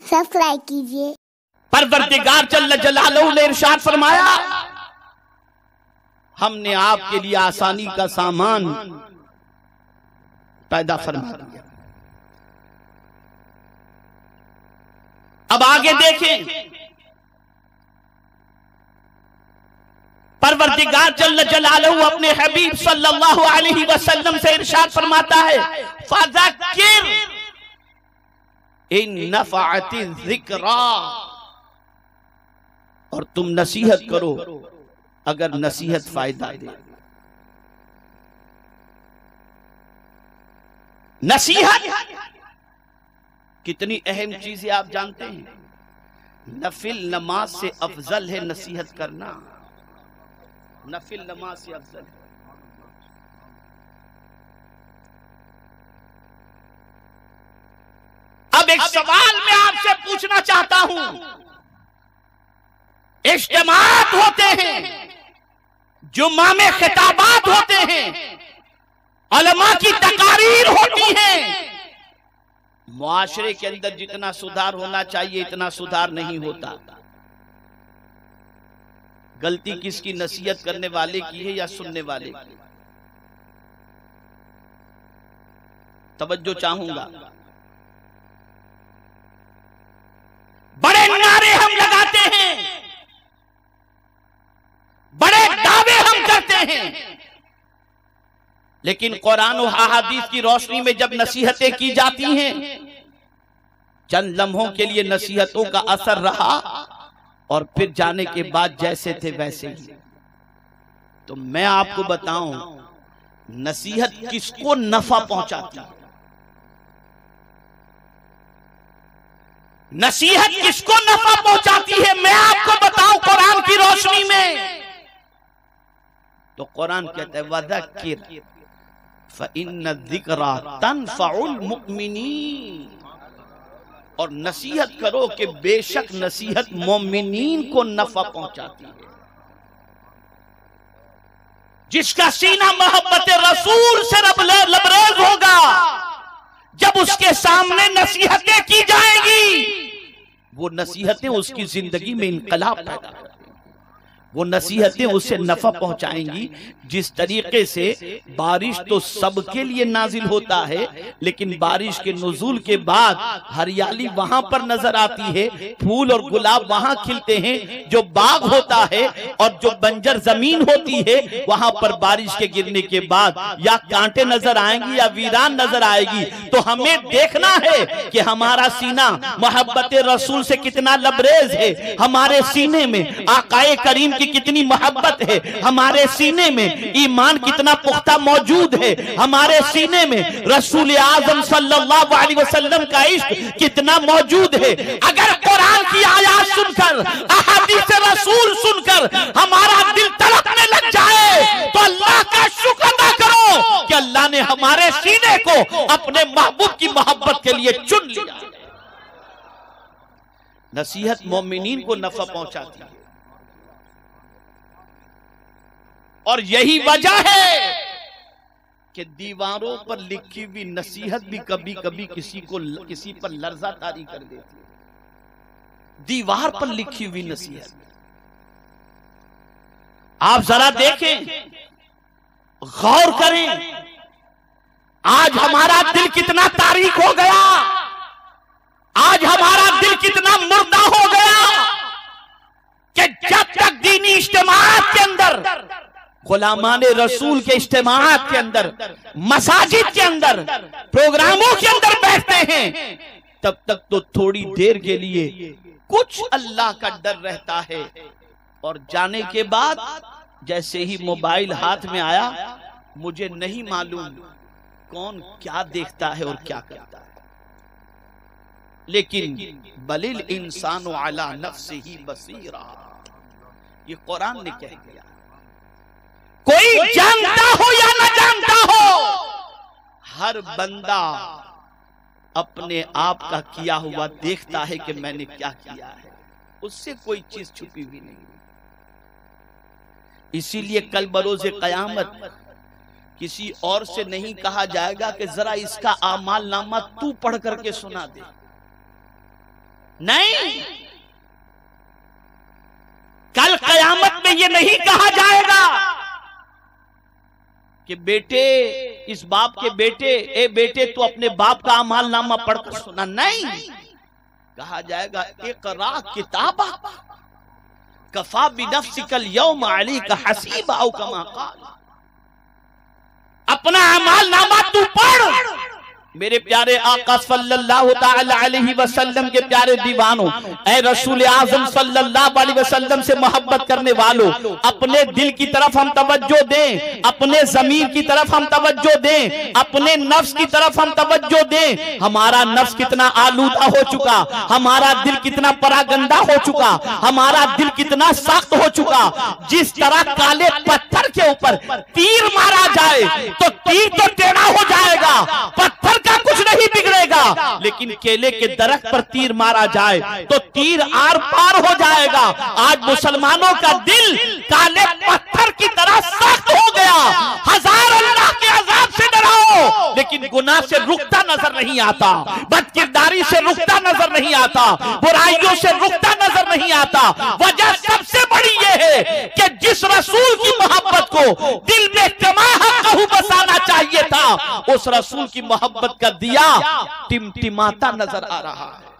Subscribe कीजिए। परवरदिगार जल्ल जलालहू ने इरशाद फरमाया, हमने आपके लिए आसानी का सामान पैदा फरमा दिया। अब आगे देखें, परवरदिगार जल्ल जलालहू अपने हबीब सल्लल्लाहु अलैहि वसल्लम से इरशाद फरमाता है, फज़क्किर इन नफ़अति ज़िक्रा, और तुम नसीहत करो अगर नसीहत फायदा दे। नसीहत कितनी अहम चीज है आप जानते हैं? नफिल नमाज से अफजल है नसीहत करना, नफिल नमाज से अफजल है। अब एक सवाल मैं आपसे पूछना चाहता हूं, इज्तिमात होते हैं, जुम्मा में खिताबात होते हैं, उलमा की तकारीर होती है, मुआशरे के अंदर जितना सुधार होना चाहिए इतना सुधार नहीं होता। गलती किसकी, नसीहत करने वाले की है या सुनने वाले की? तवज्जो चाहूंगा। बड़े नारे हम लगाते हैं, बड़े दावे हम करते हैं, लेकिन कुरान और अहादीस की रोशनी में जब नसीहतें की जाती हैं, चंद लम्हों के लिए नसीहतों का असर रहा और फिर जाने के बाद जैसे थे वैसे ही। तो मैं आपको बताऊं, नसीहत किसको नफा पहुंचाती है, नसीहत किसको नफा पहुंचाती है, मैं आपको बताऊं कुरान की रोशनी में। तो कुरान कहता है, वज़क्किर फ़इन्न ज़िक्रा तनफ़उल मुमिनीन, और नसीहत करो कि बेशक नसीहत मोमिनीन को नफा पहुंचाती है। जिसका सीना मोहब्बत रसूल से लबरेज होगा, जब उसके सामने नसीहतें की जाएगी, वो नसीहतें उसकी जिंदगी में इनकलाब पैदा करती हैं, वो नसीहतें उसे नफा पहुंचाएंगी। जिस तरीके से बारिश तो सबके लिए नाजिल होता है, लेकिन बारिश के नुज़ूल के बाद हरियाली वहां पर नजर आती है, फूल और गुलाब वहां खिलते हैं, जो बाग होता है और जो बंजर जमीन होती है वहां पर बारिश के गिरने के बाद या कांटे नजर आएंगी या वीरान नजर आएगी। तो हमें देखना है कि हमारा सीना मोहब्बत रसूल से कितना लबरेज है, हमारे सीने में आकाए करीम की कितनी मोहब्बत है, हमारे सीने में ईमान कितना पुख्ता मौजूद है, हमारे सीने में रसूल आज़म सल्लल्लाहु अलैहि वसल्लम का इश्क कितना मौजूद है। अगर कुरान की आयत सुनकर, अहादीस रसूल सुनकर हमारा दिल तड़पने लग जाए, तो अल्लाह का शुक्र अदा करो कि अल्लाह ने हमारे सीने को अपने महबूब की मोहब्बत के लिए चुन लिया। नसीहत मोमिनीन को नफा पहुंचाती है, और यही वजह है कि दीवारों पर लिखी हुई नसीहत भी कभी कभी किसी पर लर्जा तारी कर देती है। दीवार पर लिखी हुई नसीहत आप जरा देखें, गौर करें, आज हमारा दिल कितना तारीक हो गया, आज हमारा दिल कितना मुर्दा हो गया कि जब तक दीनी इज्तिमाअत के अंदर, गुलामाने रसूल के इज्तिमाअत के अंदर, मसाजिद के अंदर, प्रोग्रामों के अंदर बैठते हैं, तब तक तो थोड़ी देर के लिए कुछ अल्लाह का डर रहता है, और जाने के बाद जैसे ही मोबाइल हाथ में आया, मुझे नहीं मालूम कौन क्या देखता है और क्या करता है। लेकिन बलिल इंसानु अला नफ्सिही बसीरा, ये कुरान ने कह दिया। कोई जानता हो या न जानता हो, हर बंदा अपने आप का किया हुआ देखता है कि मैंने क्या किया है, उससे कोई चीज छुपी हुई नहीं। इसीलिए कल बरोज़े क़यामत किसी और से नहीं कहा जाएगा कि जरा इसका आमाल नामा तू पढ़ करके सुना दे। नहीं, कल कयामत में ये नहीं कहा जाएगा कि बेटे, इस बाप के बेटे, ए बेटे तू अपने बाप का अमाल नामा पढ़कर सुना। नहीं, कहा जाएगा इक़रा किताबा कफा बिनफ्सिकल यौम अलैका हसीबा औ कमा क़ाल, अपना अमाल नामा तू पढ़। मेरे प्यारे आका सल्लल्लाहु ताला अलैहि वसल्लम के प्यारे दीवानों, ऐ रसूल आज़म सल्लल्लाहु अलैहि वसल्लम से मोहब्बत करने वालों, अपने दिल की तरफ हम तवज्जो दें, अपने ज़मीर की तरफ हम तवज्जो दें, अपने नफ्स की तरफ हम तवज्जो दें। हमारा नफ्स कितना आलूदा हो चुका, हमारा दिल कितना परागंदा हो चुका, हमारा दिल कितना सख्त हो चुका। जिस तरह काले पत्थर के ऊपर तीर मारा जाए तो तीर तो टेढ़ा हो जाएगा, पत्थर का कुछ नहीं बिगड़ेगा, लेकिन केले के दरख्त पर तीर मारा जाए तो तीर आर पार हो जाएगा। आज मुसलमानों का दिल काले पत्थर की तरह सख्त हो गया। हजार अल्लाह के अजाब से डराओ, लेकिन गुनाह से रुकता नजर नहीं आता, बदकिरदारी से रुकता नजर नहीं आता, बुराइयों से रुकता नजर नहीं आता। वजह सबसे बड़ी यह है कि जिस रसूल की मोहब्बत को दिल में कमा कहू बसाना चाहिए था, उस रसूल की मोहब्बत का दिया टिमटिमाता नजर आ रहा है।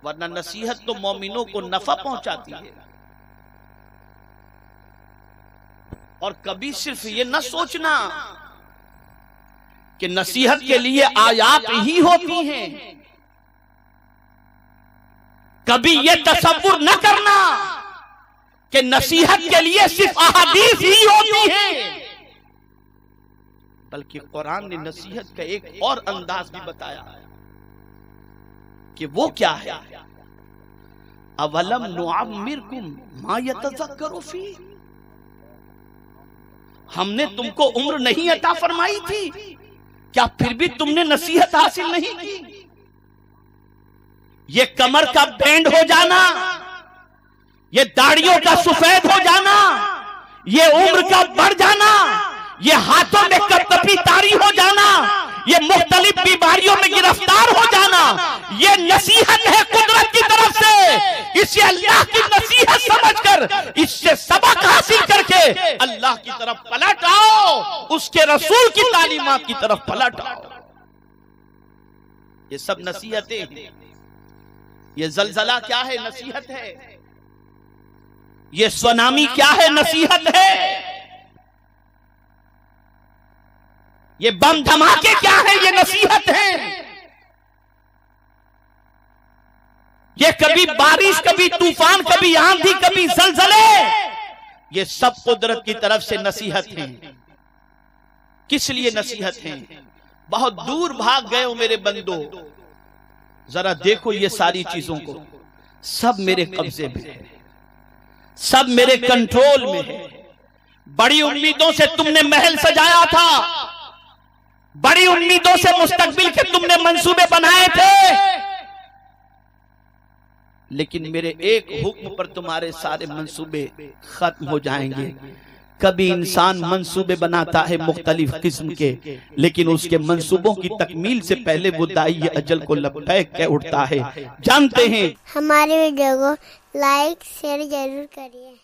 वरना नसीहत तो मोमिनों को नफा पहुंचाती है। और कभी सिर्फ ये न सोचना कि नसीहत के लिए आयात ही होती हैं, कभी ये तसव्वुर न करना कि नसीहत के लिए सिर्फ अहादीस ही होती हैं, बल्कि कुरान ने नसीहत का एक और अंदाज भी बताया कि वो क्या है। अवलम नुअम्मिरकुम मा यतज़क्करु फी, हमने तुमको उम्र नहीं अता फरमाई थी, क्या फिर भी तुमने नसीहत हासिल नहीं की? ये कमर का बैंड हो जाना, ये दाढ़ियों का सफेद हो जाना, ये उम्र का बढ़ जाना, ये हाथों में कपकपी तारी हो जाना, ये मुख्तलिफ बीमारियों में गिरफ्तार हो जाना, ये नसीहत है कुदरत की तरफ से। इसे अल्लाह की नसीहत समझकर इससे सबक हासिल करके अल्लाह की तरफ पलट आओ, उसके रसूल की तालीमात की तरफ पलट आओ। ये सब नसीहतें हैं। ये जलजला क्या है? नसीहत है। ये सुनामी क्या है? नसीहत है। ये बम धमाके क्या है? ये नसीहत है। ये कभी बारिश, कभी तूफान, कभी आंधी, कभी जलजले, ये सब कुदरत की तरफ से नसीहत है। किस लिए नसीहत है? बहुत दूर भाग गए हो मेरे बंदो, जरा देखो ये सारी चीजों को, सब मेरे कब्जे में है, सब मेरे कंट्रोल में है। बड़ी उम्मीदों से तुमने महल सजाया था, बड़ी उम्मीदों से मुस्तकबिल के तुमने मंसूबे बनाए थे, लेकिन मेरे एक हुक्म पर तुम्हारे सारे मंसूबे खत्म हो जाएंगे। कभी इंसान मंसूबे बनाता है मुख्तलिफ किस्म के, लेकिन उसके मंसूबों की तकमील से पहले वो दाई अजल को लपैक के उठता है। जानते हैं? हमारे वीडियो को लाइक शेयर जरूर करिए।